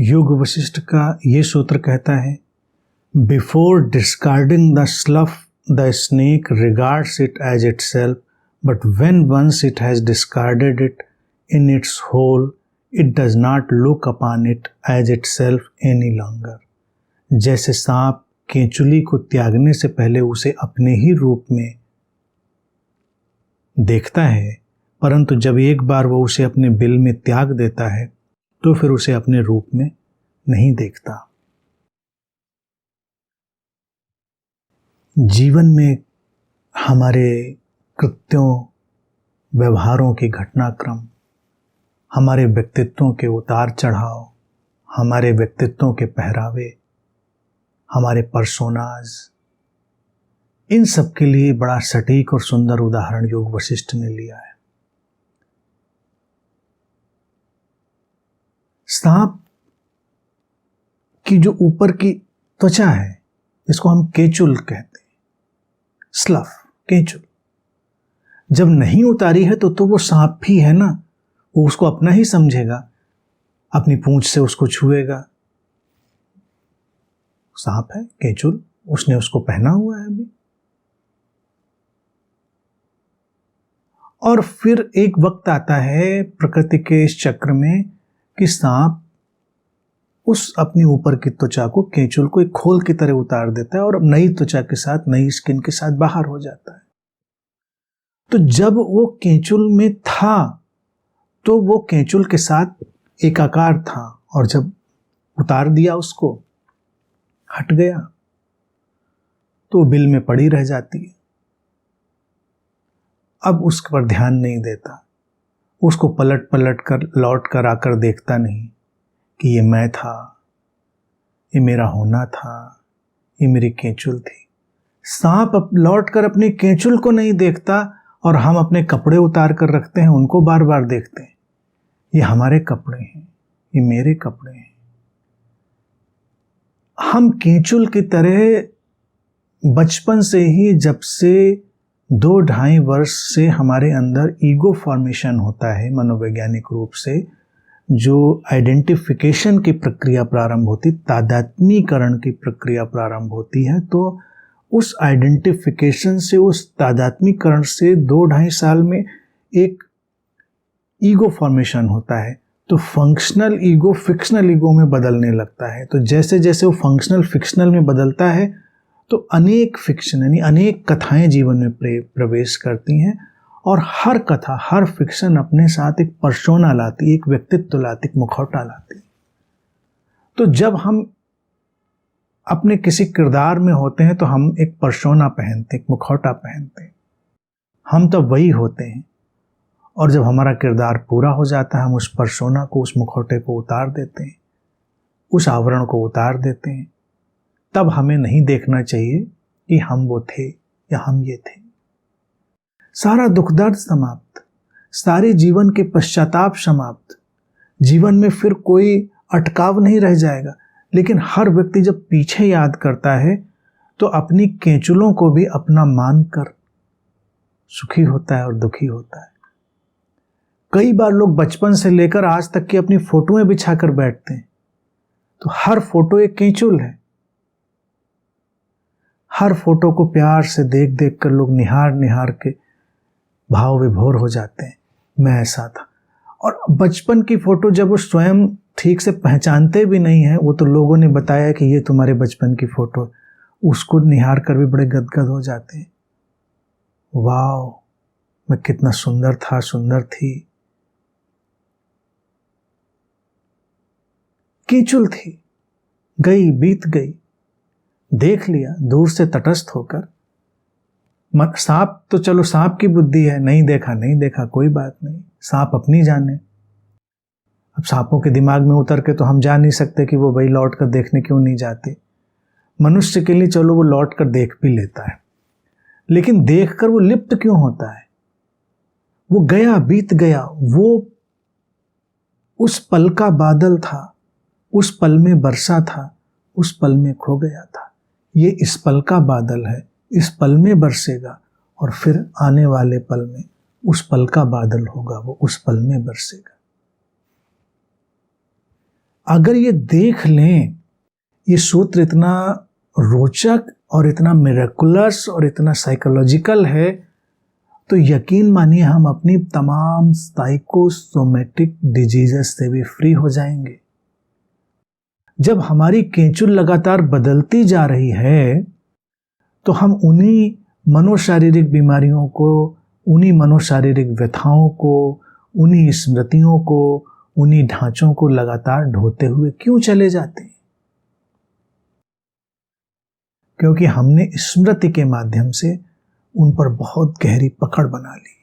योग वशिष्ठ का ये सूत्र कहता है, before discarding the slough the snake regards it as itself, but when once it has discarded it in its whole, it does not look upon it as itself any longer. जैसे सांप केंचुली को त्यागने से पहले उसे अपने ही रूप में देखता है, परंतु जब एक बार वो उसे अपने बिल में त्याग देता है तो फिर उसे अपने रूप में नहीं देखता। जीवन में हमारे कृत्यों, व्यवहारों के घटनाक्रम, हमारे व्यक्तित्वों के उतार चढ़ाव, हमारे व्यक्तित्वों के पहरावे, हमारे पर्सोनाज, इन सब के लिए बड़ा सटीक और सुंदर उदाहरण योग वशिष्ठ ने लिया है। सांप की जो ऊपर की त्वचा है, इसको हम केचुल कहते हैं, स्लफ, केचुल। जब नहीं उतारी है तो वो सांप ही है ना, वो उसको अपना ही समझेगा, अपनी पूंछ से उसको छुएगा। सांप है केचुल, उसने उसको पहना हुआ है अभी। और फिर एक वक्त आता है प्रकृति के इस चक्र में कि सांप उस अपनी ऊपर की त्वचा को, केंचुल को एक खोल की तरह उतार देता है और अब नई त्वचा के साथ, नई स्किन के साथ बाहर हो जाता है। तो जब वो केंचुल में था तो वो केंचुल के साथ एकाकार था, और जब उतार दिया उसको, हट गया, तो बिल में पड़ी रह जाती है। अब उस पर ध्यान नहीं देता, उसको पलट पलट कर, लौट कर आकर देखता नहीं कि ये मैं था, ये मेरा होना था, ये मेरी केंचुल थी। सांप लौट कर अपनी केंचुल को नहीं देखता, और हम अपने कपड़े उतार कर रखते हैं, उनको बार बार देखते हैं। ये हमारे कपड़े हैं, ये मेरे कपड़े हैं। हम केंचुल की तरह बचपन से ही, जब से 2-2.5 वर्ष से हमारे अंदर ईगो फॉर्मेशन होता है, मनोवैज्ञानिक रूप से जो आइडेंटिफिकेशन की प्रक्रिया प्रारंभ होती, तादात्मीकरण की प्रक्रिया प्रारंभ होती है, तो उस आइडेंटिफिकेशन से, उस तादात्मीकरण से 2-2.5 साल में एक ईगो फॉर्मेशन होता है। तो फंक्शनल ईगो फिक्शनल ईगो में बदलने लगता है। तो जैसे जैसे वो फंक्शनल फिक्शनल में बदलता है तो अनेक फिक्शन यानी अनेक कथाएं जीवन में प्रवेश करती हैं, और हर कथा, हर फिक्शन अपने साथ एक पर्सोना लाती, एक व्यक्तित्व लाती, एक मुखौटा लाती। तो जब हम अपने किसी किरदार में होते हैं तो हम एक पर्सोना पहनते, एक मुखौटा पहनते, हम तब वही होते हैं। और जब हमारा किरदार पूरा हो जाता है, हम उस पर्सोना को, उस मुखौटे को उतार देते हैं, उस आवरण को उतार देते हैं। तब हमें नहीं देखना चाहिए कि हम वो थे या हम ये थे। सारा दुख दर्द समाप्त, सारे जीवन के पश्चाताप समाप्त, जीवन में फिर कोई अटकाव नहीं रह जाएगा। लेकिन हर व्यक्ति जब पीछे याद करता है तो अपनी केंचुलों को भी अपना मानकर सुखी होता है और दुखी होता है। कई बार लोग बचपन से लेकर आज तक की अपनी फोटोएं बिछाकर बैठते हैं, तो हर फोटो एक केंचुल है। हर फोटो को प्यार से देख देख कर लोग निहार निहार के भाव विभोर हो जाते हैं, मैं ऐसा था। और बचपन की फोटो जब वो स्वयं ठीक से पहचानते भी नहीं है, वो तो लोगों ने बताया कि ये तुम्हारे बचपन की फोटो, उसको निहार कर भी बड़े गदगद हो जाते हैं। वाह, मैं कितना सुंदर था, सुंदर थी। केंचुल थी, गई, बीत गई, देख लिया दूर से तटस्थ होकर। सांप तो चलो सांप की बुद्धि है, नहीं देखा नहीं देखा, कोई बात नहीं, सांप अपनी जाने। अब सांपों के दिमाग में उतर के तो हम जा नहीं सकते कि वो भाई लौट कर देखने क्यों नहीं जाते। मनुष्य के लिए चलो वो लौट कर देख भी लेता है, लेकिन देख कर वो लिप्त क्यों होता है? वो गया, बीत गया, वो उस पल का बादल था, उस पल में बरसा था, उस पल में खो गया था। ये इस पल का बादल है, इस पल में बरसेगा, और फिर आने वाले पल में उस पल का बादल होगा, वो उस पल में बरसेगा। अगर ये देख लें, ये सूत्र इतना रोचक और इतना मिरेकुलस और इतना साइकोलॉजिकल है, तो यकीन मानिए हम अपनी तमाम साइकोसोमेटिक डिजीजेस से भी फ्री हो जाएंगे। जब हमारी केंचुल लगातार बदलती जा रही है, तो हम उन्हीं मनोशारीरिक बीमारियों को, उन्हीं मनोशारीरिक व्यथाओं को, उन्हीं स्मृतियों को, उन्हीं ढांचों को लगातार ढोते हुए क्यों चले जाते हैं? क्योंकि हमने स्मृति के माध्यम से उन पर बहुत गहरी पकड़ बना ली।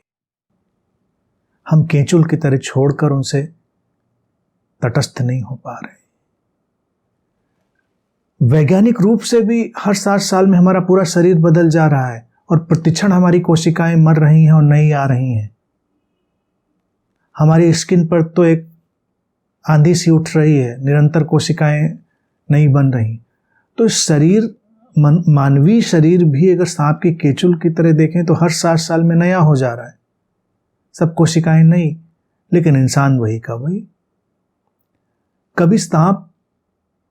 हम केंचुल की तरह छोड़कर उनसे तटस्थ नहीं हो पा रहे। वैज्ञानिक रूप से भी हर 7 साल में हमारा पूरा शरीर बदल जा रहा है और प्रतिक्षण हमारी कोशिकाएं मर रही हैं और नई आ रही हैं। हमारी स्किन पर तो एक आंधी सी उठ रही है, निरंतर कोशिकाएं नई बन रही। तो शरीर, मानवीय शरीर भी अगर सांप की केंचुल की तरह देखें तो हर 7 साल में नया हो जा रहा है, सब कोशिकाएं नई, लेकिन इंसान वही का वही। कभी सांप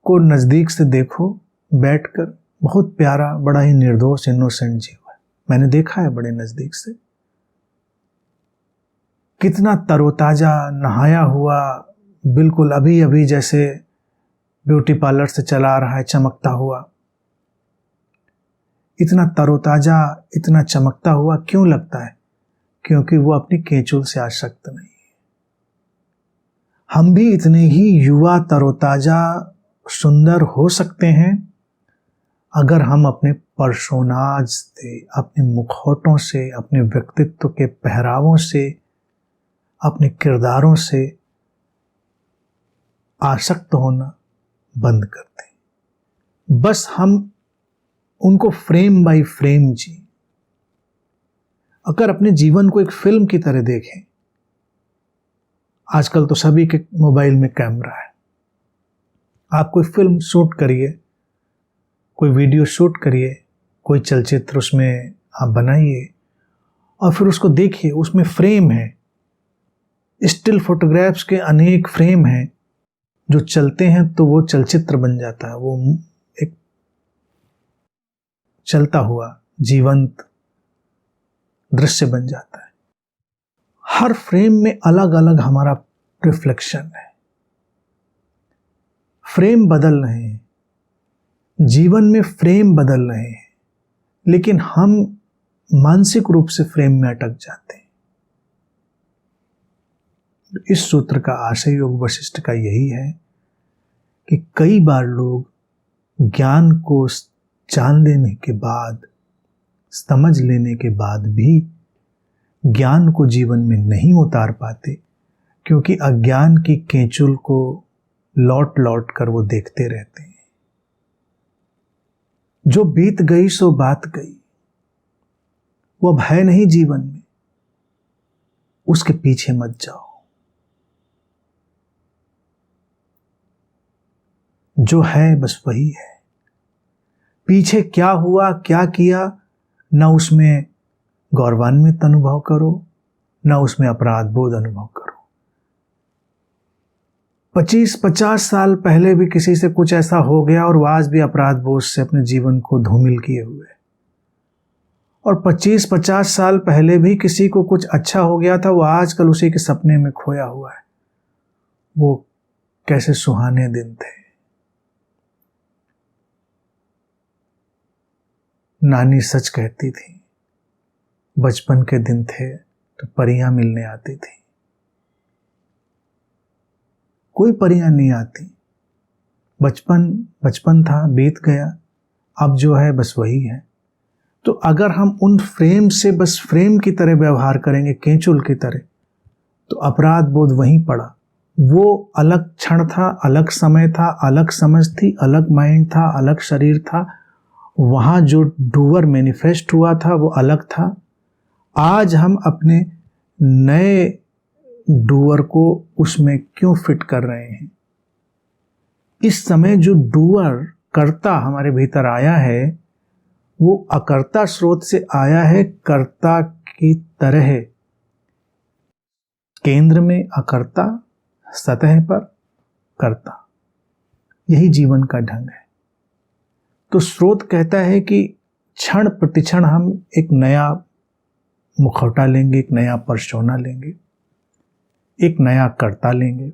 को नजदीक से देखो बैठकर, बहुत प्यारा, बड़ा ही निर्दोष इनोसेंट जीव है, मैंने देखा है बड़े नजदीक से। कितना तरोताजा, नहाया हुआ, बिल्कुल अभी अभी जैसे ब्यूटी पार्लर से चला आ रहा है, चमकता हुआ। इतना तरोताजा, इतना चमकता हुआ क्यों लगता है? क्योंकि वो अपनी केंचुल से आसक्त नहीं है। हम भी इतने ही युवा, तरोताजा, सुंदर हो सकते हैं अगर हम अपने पर्सोनाज से, अपने मुखौटों से, अपने व्यक्तित्व के पहरावों से, अपने किरदारों से आसक्त होना बंद कर दें। बस हम उनको फ्रेम बाय फ्रेम जी। अगर अपने जीवन को एक फिल्म की तरह देखें, आजकल तो सभी के मोबाइल में कैमरा है, आप कोई फिल्म शूट करिए, कोई वीडियो शूट करिए, कोई चलचित्र उसमें आप बनाइए और फिर उसको देखिए, उसमें फ्रेम है, स्टिल फोटोग्राफ्स के अनेक फ्रेम हैं जो चलते हैं तो वो चलचित्र बन जाता है, वो एक चलता हुआ जीवंत दृश्य बन जाता है। हर फ्रेम में अलग अलग हमारा रिफ्लेक्शन है। फ्रेम बदल रहे हैं, जीवन में फ्रेम बदल रहे हैं, लेकिन हम मानसिक रूप से फ्रेम में अटक जाते हैं। इस सूत्र का आशय योग वशिष्ठ का यही है कि कई बार लोग ज्ञान को जान लेने के बाद, समझ लेने के बाद भी ज्ञान को जीवन में नहीं उतार पाते, क्योंकि अज्ञान की केंचुल को लौट लौट कर वो देखते रहते हैं। जो बीत गई सो बात गई, वो अब है नहीं जीवन में, उसके पीछे मत जाओ। जो है बस वही है। पीछे क्या हुआ, क्या किया, ना उसमें गौरवान्वित अनुभव करो, ना उसमें अपराध बोध अनुभव करो। 25-50 साल पहले भी किसी से कुछ ऐसा हो गया और वो आज भी अपराध बोध से अपने जीवन को धूमिल किए हुए, और 25-50 साल पहले भी किसी को कुछ अच्छा हो गया था, वो आजकल उसी के सपने में खोया हुआ है। वो कैसे सुहाने दिन थे। नानी सच कहती थी, बचपन के दिन थे तो परियां मिलने आती थी। कोई परियां नहीं आती, बचपन था, बीत गया, अब जो है बस वही है। तो अगर हम उन फ्रेम से बस फ्रेम की तरह व्यवहार करेंगे, केंचुल की तरह, तो अपराध बोध वहीं पड़ा। वो अलग क्षण था, अलग समय था, अलग समझ थी, अलग माइंड था, अलग शरीर था। वहां जो डूअर मैनिफेस्ट हुआ था वो अलग था। आज हम अपने नए डूअर को उसमें क्यों फिट कर रहे हैं? इस समय जो डूअर, कर्ता हमारे भीतर आया है, वो अकर्ता स्रोत से आया है, कर्ता की तरह। केंद्र में अकर्ता, सतह पर कर्ता। यही जीवन का ढंग है। तो स्रोत कहता है कि क्षण प्रतिक्षण हम एक नया मुखौटा लेंगे, एक नया पर्सोना लेंगे, एक नया कर्ता लेंगे।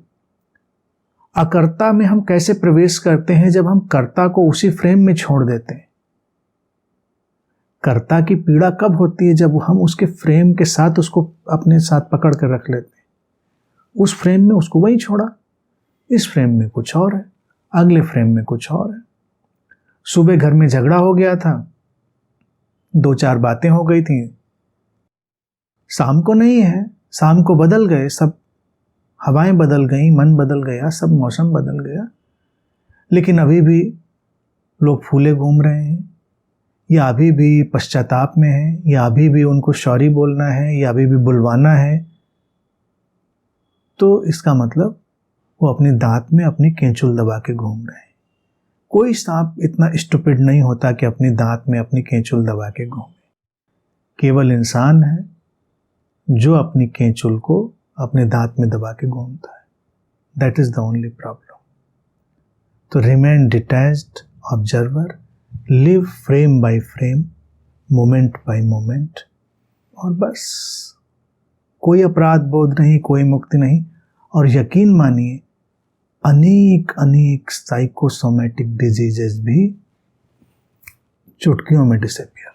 अकर्ता में हम कैसे प्रवेश करते हैं? जब हम कर्ता को उसी फ्रेम में छोड़ देते हैं। कर्ता की पीड़ा कब होती है? जब हम उसके फ्रेम के साथ उसको अपने साथ पकड़ कर रख लेते हैं। उस फ्रेम में उसको वही छोड़ा, इस फ्रेम में कुछ और है, अगले फ्रेम में कुछ और है। सुबह घर में झगड़ा हो गया था, 2-4 बातें हो गई थी, शाम को नहीं है, शाम को बदल गए सब, हवाएं बदल गई, मन बदल गया, सब मौसम बदल गया, लेकिन अभी भी लोग फूले घूम रहे हैं, या अभी भी पश्चाताप में है, या अभी भी उनको सॉरी बोलना है, या अभी भी बुलवाना है। तो इसका मतलब वो अपने दांत में अपनी केंचुल दबा के घूम रहे हैं। कोई सांप इतना स्टूपिड नहीं होता कि अपने दांत में अपनी केंचुल दबा के घूमे। केवल इंसान है जो अपनी केंचुल को अपने दांत में दबा के घूमता है। That is the only problem. तो remain detached observer, live frame by frame, moment by moment, और बस कोई अपराध बोध नहीं, कोई मुक्ति नहीं। और यकीन मानिए अनेक अनेक साइकोसोमैटिक डिजीजेस भी चुटकियों में डिसअपियर